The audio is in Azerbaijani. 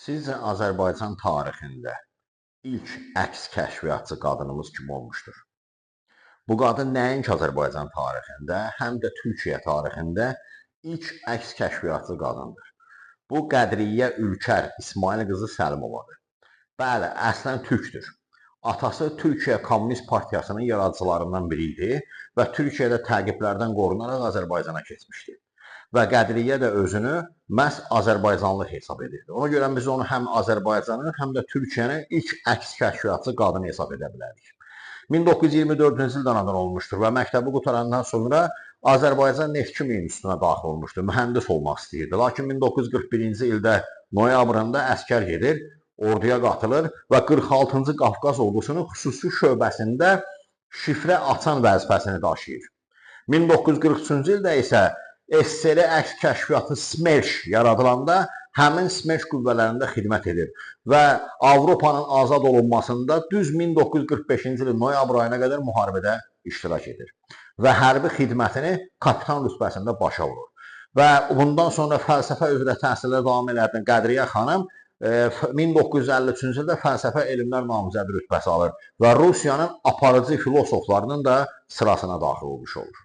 Sizcə Azərbaycan tarixində ilk əks kəşfiyyatçı qadınımız kim olmuşdur? Bu qadın nəinki Azərbaycan tarixində, həm də Türkiyə tarixində ilk əks kəşfiyyatçı qadındır. Bu Qədriyyə Ülkər İsmail qızı Səlimovadır. Bəli, əslən türkdür. Atası Türkiyə Kommunist Partiyasının yaradıcılarından biri idi və Türkiyədə təqiblərdən qorunaraq Azərbaycana keçmişdi. Və Qədriyyə də özünü məhz Azərbaycanlı hesab edirdi. Ona görə biz onu həm Azərbaycanın, həm də Türkiyənin ilk əks kəşfiyyatçı qadını hesab edə bilərik. 1924-cü ildə anadan olmuşdur və məktəbi qutarandan sonra Azərbaycan Neft Kimi İnstitutuna daxil olmuşdur. Mühəndis olmaq istəyirdi. Lakin 1941-ci ildə noyabrında əskər gedir, orduya qatılır və 46-cı Qafqaz ordusunun xüsusi şöbəsində şifrə açan vəzifəsini daşıyır. 1943-cü ildə isə SSR əks kəşfiyyatı SMERŞ yaradılanda həmin SMERŞ qüvvələrində xidmət edir və Avropanın azad olunmasında düz 1945-ci ilin noyabr ayına qədər müharibədə iştirak edir və hərbi xidmətini kapitan rütbəsində başa vurur. Və bundan sonra fəlsəfə üzrə təhsillər davam edən Qədriyyə xanım 1953-cü ildə fəlsəfə elmlər namizədi rütbəsi alır və Rusiyanın aparıcı filosoflarının da sırasına daxil olmuş olur.